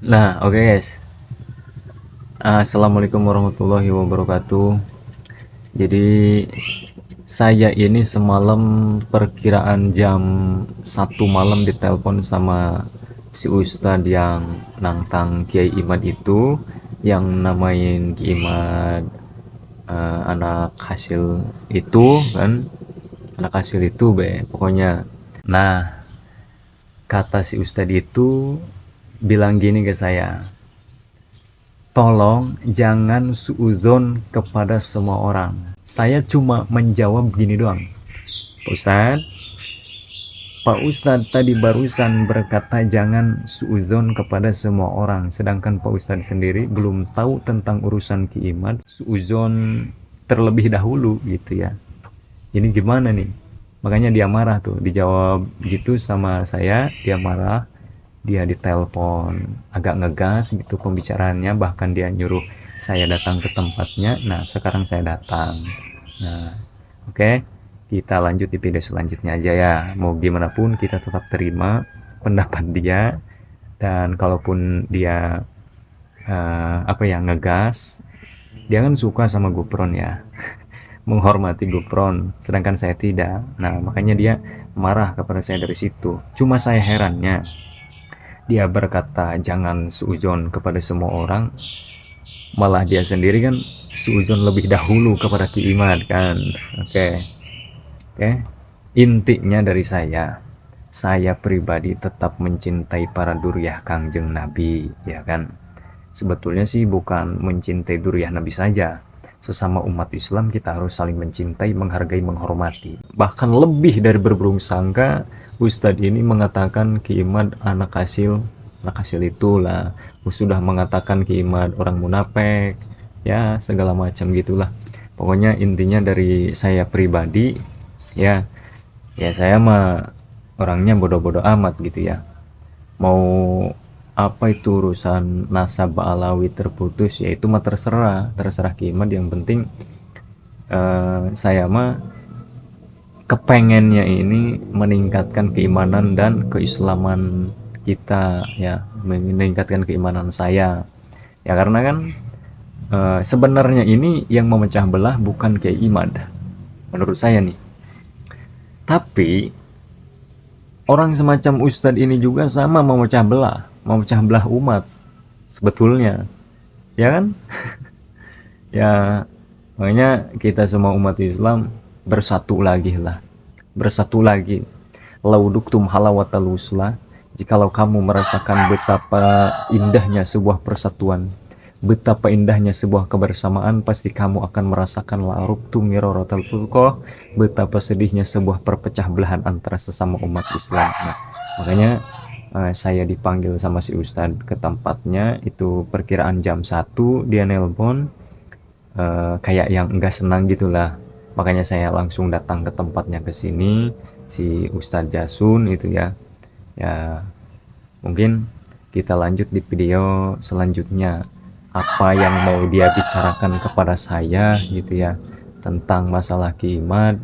Nah, oke guys. Assalamualaikum warahmatullahi wabarakatuh. Jadi saya ini semalam perkiraan jam 1 malam ditelepon sama si Ustadz yang nantang Kiai Imad itu, yang namain Kiai Imad anak hasil itu kan, anak hasil itu be pokoknya. Nah, kata si Ustadz itu bilang gini ke saya, tolong jangan suuzon kepada semua orang. Saya cuma menjawab gini doang. Pak Ustadz, Pak Ustadz tadi barusan berkata jangan suuzon kepada semua orang. Sedangkan Pak Ustadz sendiri belum tahu tentang urusan kiamat. Suuzon terlebih dahulu gitu ya. Ini gimana nih? Makanya dia marah tuh. Dijawab gitu sama saya, dia marah. Dia ditelepon agak ngegas gitu pembicaraannya, bahkan dia nyuruh saya datang ke tempatnya. Nah, sekarang saya datang. Nah, oke, kita lanjut di video selanjutnya aja ya. Mau gimana pun kita tetap terima pendapat dia, dan kalaupun dia apa ya, ngegas, dia kan suka sama Gupron ya, menghormati Gupron, sedangkan saya tidak. Nah, makanya dia marah kepada saya dari situ. Cuma saya herannya, dia berkata jangan suudzon kepada semua orang, malah dia sendiri kan suudzon lebih dahulu kepada kiimat kan. Oke, oke. Intinya dari saya pribadi tetap mencintai para duriyah Kangjeng Nabi, ya kan. Sebetulnya sih bukan mencintai duriyah Nabi saja, sesama umat Islam kita harus saling mencintai, menghargai, menghormati. Bahkan lebih dari berburung sangka, Ustadz ini mengatakan kiamat anak hasil itulah, sudah mengatakan kiamat orang munafik, ya segala macam gitulah. Pokoknya intinya dari saya pribadi, ya ya saya mah orangnya bodoh-bodoh amat gitu ya. Mau apa itu urusan nasab alawi terputus, ya itu mah terserah terserah kiamat. Yang penting saya mah kepengennya ini meningkatkan keimanan dan keislaman kita ya, meningkatkan keimanan saya ya, karena kan sebenarnya ini yang memecah belah bukan Kiai Imad menurut saya nih, tapi orang semacam Ustadz ini juga sama memecah belah umat sebetulnya, ya kan. Ya, makanya kita semua umat Islam bersatu lagi lah, bersatu lagi. Lauduktum halawatal uslah, jikalau kamu merasakan betapa indahnya sebuah persatuan, betapa indahnya sebuah kebersamaan, pasti kamu akan merasakan laruktum miraratal furqah, betapa sedihnya sebuah perpecah belahan antara sesama umat Islam. Nah, makanya saya dipanggil sama si Ustadz ke tempatnya itu perkiraan jam 1, dia nelpon kayak yang enggak senang gitulah. Makanya saya langsung datang ke tempatnya, ke sini si Ustadz Jasun itu ya. Ya, mungkin kita lanjut di video selanjutnya, apa yang mau dia bicarakan kepada saya gitu ya, tentang masalah kiamat.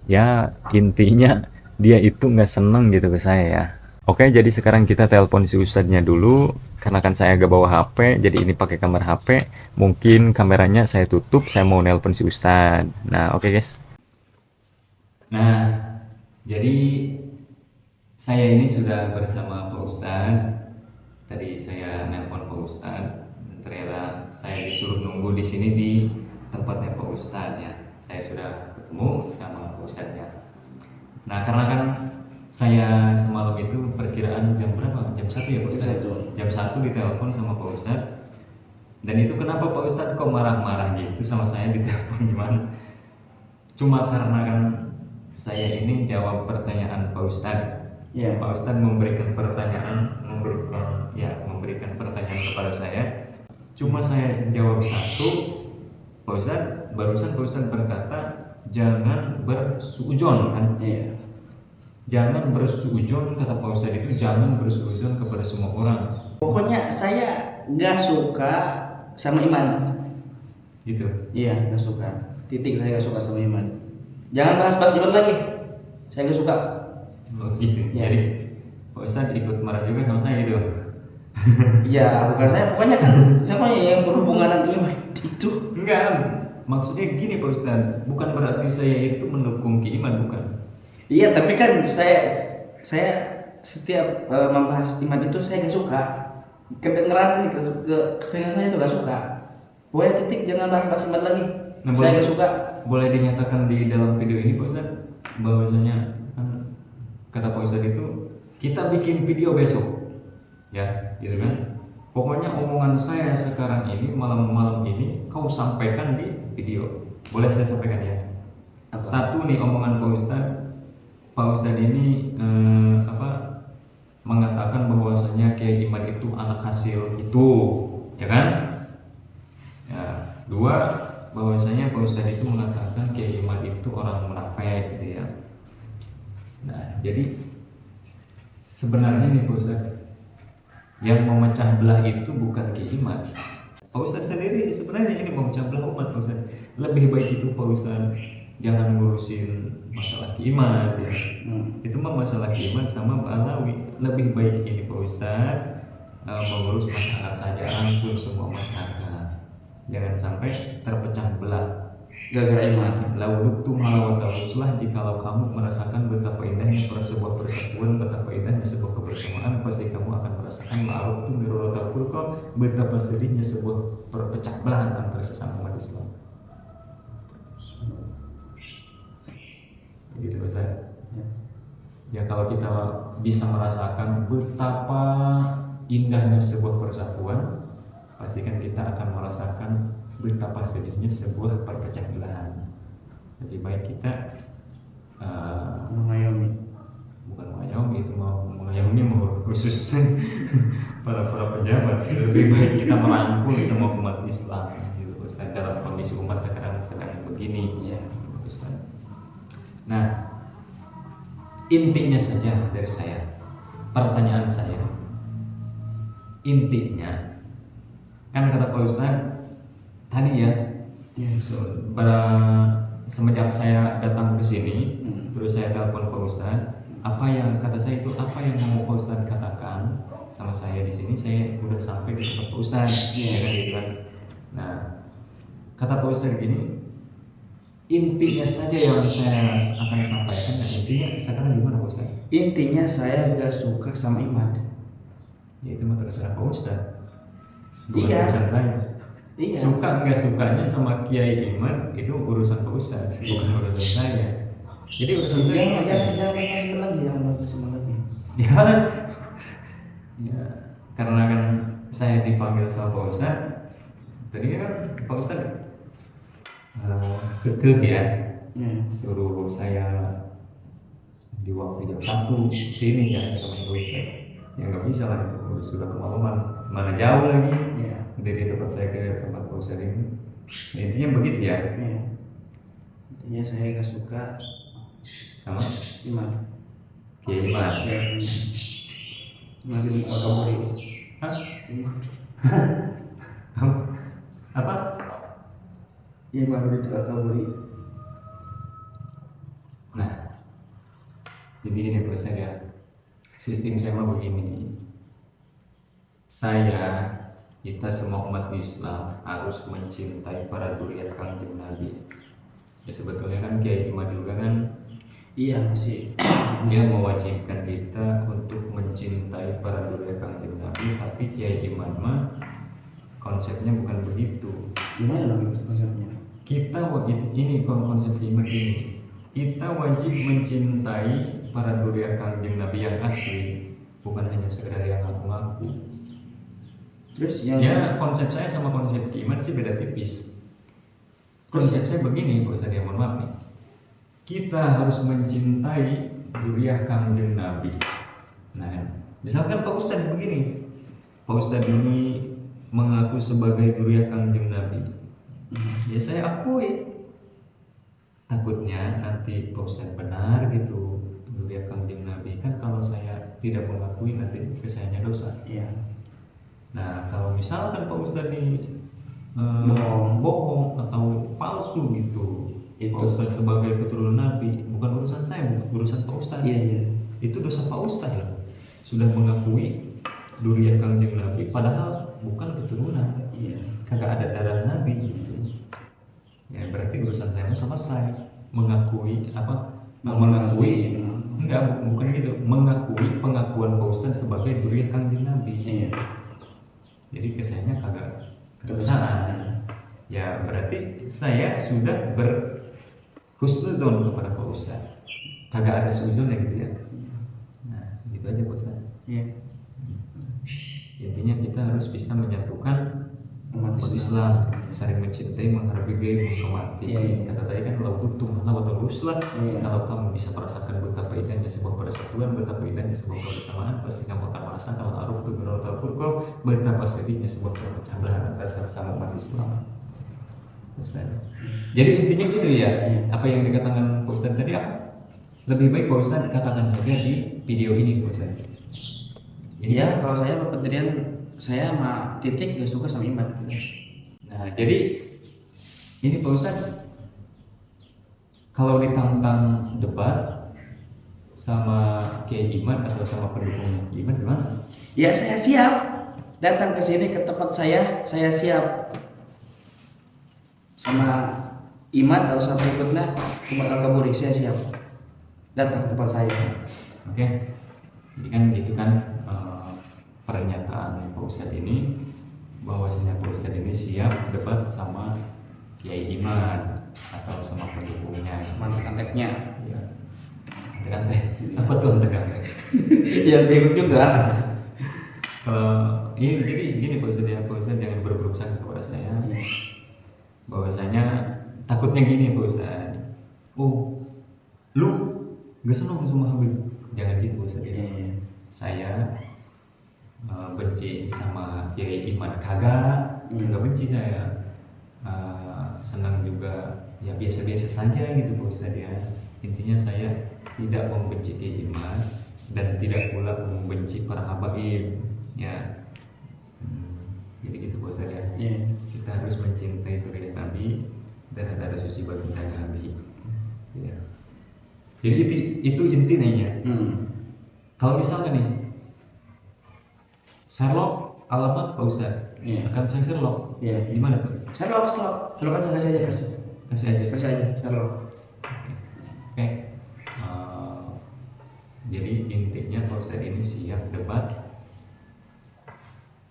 Ya, intinya dia itu nggak seneng gitu ke saya ya. Oke, jadi sekarang kita telepon si Ustadznya dulu. Karena kan saya agak bawa HP, jadi ini pakai kamera HP. Mungkin kameranya saya tutup, saya mau nelpon si Ustadz. Nah, oke guys. Nah, jadi saya ini sudah bersama Pak Ustadz. Tadi saya nelpon Pak Ustadz. Ternyata saya disuruh nunggu di sini di tempatnya Pak Ustadz ya. Saya sudah ketemu sama Pak Ustadznya. Nah, karena kan saya semalam itu perkiraan jam berapa? Jam 1 ya Pak Ustadz? Jam 1 ditelepon sama Pak Ustadz. Dan itu kenapa Pak Ustadz kok marah-marah gitu sama saya ditelepon gimana? Cuma karena kan saya ini jawab pertanyaan Pak Ustadz. Yeah. Pak Ustadz memberikan pertanyaan kepada saya. Cuma saya jawab satu. Pak Ustadz barusan Pak Ustadz berkata jangan bersuudzon kan? Iya. Jangan bersuudzon, kata Pak Ustadz itu jangan bersuudzon kepada semua orang. Pokoknya saya nggak suka sama Iman. Gitu. Iya, nggak suka. Titik, saya nggak suka sama Iman. Jangan bahas-bahas Iman lagi. Saya nggak suka. Oh gitu. Ya. Jadi Pak Ustadz ikut marah juga sama saya gitu. Iya, bukan saya, pokoknya kan semuanya yang berhubungan dengan iman itu. Enggak, maksudnya gini Pak Ustadz, bukan berarti saya itu mendukung iman, bukan. Iya, tapi kan saya setiap membahas iman itu saya nggak suka. Kedengeran ke telinga saya itu nggak suka. Pokoknya titik, jangan bahas iman lagi. Nah, Saya nggak suka. boleh dinyatakan di dalam video ini Pak Ustadz bahwasanya kata Pak Ustadz itu kita bikin video besok, ya, gitu kan. Pokoknya omongan saya sekarang ini malam-malam ini kau sampaikan di video. Boleh saya sampaikan ya? Apa? Satu nih omongan Pak Ustadz ini mengatakan bahwasanya Kiai Imad itu anak hasil itu, ya kan? Ya, dua, bahwasanya Pak Ustadz itu mengatakan Kiai Imad itu orang munafik gitu ya. Nah, jadi sebenarnya nih Pak Ustadz, yang memecah belah itu bukan Kiai Imad. Pak Ustadz sendiri sebenarnya ini memecah belah umat Pak Ustadz. Lebih baik itu Pak Ustadz jangan ngurusin masalah Imad ya. Itu mah masalah Imad sama Mbak Alawi. Lebih baik ini Pak Ustadz mengurus masyarakat saja, rangkul semua masyarakat. Jangan sampai terpecah belah Gara-gara iman. Lauduktu malawatawuslah, jikalau kamu merasakan betapa indahnya sebuah persatuan, betapa indahnya sebuah kebersamaan, pasti kamu akan merasakan ma'aruftu mirurata furqa, betapa sedihnya sebuah perpecah belahan antara sesama umat Islam. Gitu Ustaz. Ya kalau kita bisa merasakan betapa indahnya sebuah persatuan, pastikan kita akan merasakan betapa sedihnya sebuah perpecah belahan. Lebih baik kita Mengayomi. bukan mengayomi, itu mau mengayomi mau khusus para pejabat. Lebih baik kita merangkul semua umat Islam gitu Ustaz, dalam kondisi umat sekarang sedang begini ya Ustaz. Nah, intinya saja dari saya, pertanyaan saya, intinya kan kata Pak Ustaz tadi ya, semenjak saya datang ke sini, terus saya telepon Pak Ustadz, apa yang kata saya itu, apa yang mau Pak Ustadz katakan sama saya di sini, saya udah sampai di tempat Pak Ustadz, ya kan gitu kan. Nah, kata Pak Ustadz gini, intinya saja yang saya akan sampaikan, dan intinya sekarang gimana Pak Ustadz? Intinya saya gak suka sama iman. Ya itu mah terserah Pak Ustadz, bukan Iya. urusan saya. Iya. Suka nggak sukanya sama Kiai Imad itu urusan Pak Ustadz, bukan urusan saya. Jadi urusan saya sama saya. Jangan lagi, jangan lagi. Ya, karena kan saya dipanggil sama Pak Ustadz. Tadi kan Pak Ustadz kekeh ya, suruh saya di waktu jam 1 sini ya sama Pak Ustadz. Ya nggak bisa lah, itu sudah kemalaman, mana jauh lagi. Iya. Dari tempat saya ke tempat Pak Ustadz ini. Nah, intinya begitu ya. Iya. Intinya saya gak suka Sama iman. Kiai Imad. Ya, iman bin Al-Kaburi. Hah? Iman. Apa? Iman bin Al-Kaburi. Nah, jadi ini Pak Ustadz ya. Sistem saya mah begini. Kita semua umat Islam harus mencintai para zuriat Kanjeng Nabi. Ya sebetulnya kan Kiai Imad juga kan Iya masih. dia mewajibkan kita untuk mencintai para zuriat Kanjeng Nabi, tapi Kiai Imad mah konsepnya bukan begitu. Gimana dong konsepnya? Kita wajib ini konsep Imad ini. Kita wajib mencintai para zuriat Kanjeng Nabi yang asli, bukan hanya sekedar yang ngaku-ngaku. Terus yang Ya konsep saya sama konsep Imad sih beda tipis. Konsep saya begini Pak Ustadz, ya mohon maaf nih. Kita harus mencintai zuriat Kanjeng Nabi. Nah, misalkan Pak Ustadz begini, Pak Ustadz ini mengaku sebagai zuriat Kanjeng Nabi. Ya saya akui. Takutnya nanti Pak Ustadz benar gitu zuriat Kanjeng Nabi, kan kalau saya tidak mengakui nanti kesayanya dosa. Iya. Nah kalau misalkan Pak Ustadz ini Bohong atau palsu gitu, Itu. Pak Ustadz sebagai keturunan Nabi, bukan urusan saya, bukan urusan Pak Ustadz. Iya. Itu dosa Pak Ustadz ya. Sudah mengakui durian kangjeng Nabi padahal bukan keturunan, Iya. kagak ada darah Nabi gitu. Ya berarti urusan saya mah selesai. Mengakui apa? Mengakui enggak, bukan gitu. Mengakui pengakuan Pak Ustadz sebagai durian kangjeng Nabi. Iya. Jadi kesannya kagak kedosaan. Ya berarti saya sudah berhusnuzon kepada Pak Ustadz. Kagak ada suzon gitu ya. Nah, gitu aja Pak Ustadz. Iya. Intinya kita harus bisa menyatukan Umat umat Islam. Islam, saling mencintai, menghargai, menghormati. Iya. Kata tadi kan lau tutum wa uslah. Iya. Kalau kamu bisa merasakan betapa indahnya sebuah persatuan, betapa indahnya sebuah kebersamaan, pasti kamu akan merasakan al-aruf tu birotal furqah, betapa sedihnya sebuah perpecahan belah antara sesama umat Islam. Ustaz. Jadi intinya gitu ya. Iya. Apa yang dikatakan Pak Ustaz tadi apa? Lebih baik Pak Ustaz katakan saja di video ini Pak Ustaz. Iya, kalau saya pendirian saya sama Titik gak suka sama Iman. Nah, jadi ini Pak Ustadz, kalau ditantang debat sama Kiai Iman atau sama pendukungnya Iman gimana? Ya saya siap datang ke sini ke tempat saya siap sama Iman atau sama berikutnya Umat Al-Kaburi, saya siap datang ke tempat saya. Oke, jadi kan gitu kan pernyataan Pak Ustadz ini bahwasanya Pak Ustadz ini siap debat sama Kiai Iman atau sama pendukungnya, Sama antek-anteknya. ya. Antek-antek, apa tuh antek-antek? Ya bingung juga. Kalau ini jadi gini Pak Ustadz ya, Pak Ustadz jangan berburuk sangka kepada saya. Bahwasanya takutnya gini Pak Ustadz. Oh, lu gak seneng sama Habib? Jangan gitu Pak Ustadz ya. Saya benci sama Kiai Iman kagak benci saya. Senang juga ya biasa-biasa saja gitu Pak Ustadz ya. Intinya saya tidak membenci Kiai Iman dan tidak pula membenci para habaib ya. Jadi gitu Pak Ustadz ya. Kita harus mencintai durian Nabi dan darah suci baginda Nabi ya. Jadi itu intinya. Kalau misalnya nih Sherlock alamat Pak Ustadz, akan saya Sherlock. Gimana tuh? Sherlock aja, kasih aja. Kasih aja Sherlock. Oke. Jadi intinya Pak Ustadz ini siap debat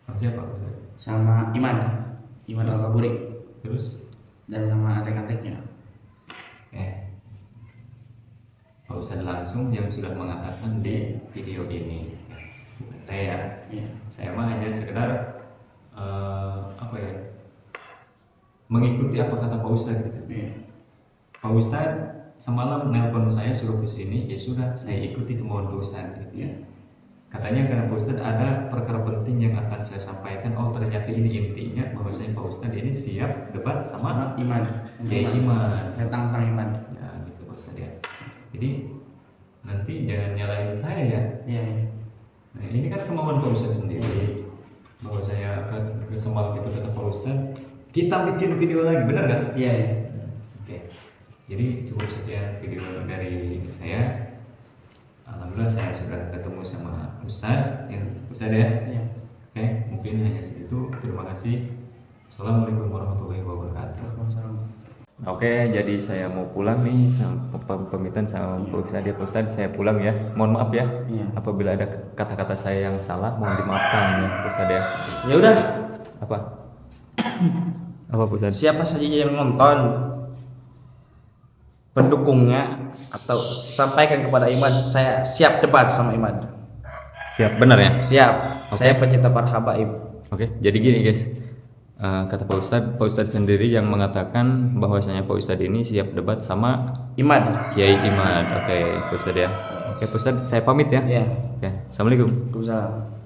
sama siapa Pak Ustadz? Sama Iman Al-Kaburi Terus? dan sama antek-anteknya. Pak Ustadz langsung yang sudah mengatakan di video ini. Saya mah hanya sekedar mengikuti apa kata Pak Ustadz gitu. Pak Ustadz semalam nelpon saya suruh ke sini, ya sudah saya ikuti kemauan Pak Ustadz gitu. Katanya karena Pak Ustadz ada perkara penting yang akan saya sampaikan. Oh ternyata ini intinya bahwasanya Pak Ustadz ini siap debat sama Iman. Iman. Tentang Iman. Ya gitu Pak Ustadz ya. Jadi nanti jangan nyalain saya ya. Nah, ini kan kemauan Pak Ustadz sendiri bahwa saya ke semalam itu kata Pak Ustadz kita bikin video lagi, benar kan? Oke. Jadi cukup sekian video dari saya. Alhamdulillah saya sudah ketemu sama Ustadz ya. Oke, mungkin hanya segitu. Terima kasih. Assalamualaikum warahmatullahi wabarakatuh. Oke, jadi saya mau pulang nih sama pamitan sama Pak Ustadz. Pak Ustadz, saya pulang ya. Mohon maaf ya. Apabila ada kata-kata saya yang salah, mohon dimaafkan ya Pak Ustadz ya. Ya udah. Apa Pak Ustadz? Siapa saja yang nonton pendukungnya atau sampaikan kepada Iman, saya siap debat sama Iman. Siap, benar ya? Siap. Oke. Saya pencinta para habaib. Oke, jadi gini guys. Kata Pak Ustadz sendiri yang mengatakan bahwasanya Pak Ustadz ini siap debat sama Iman. Kiai Iman. Oke, Pak Ustadz ya. Oke, Pak Ustadz, saya pamit ya. Ya. Oke, assalamualaikum. Waalaikumsalam.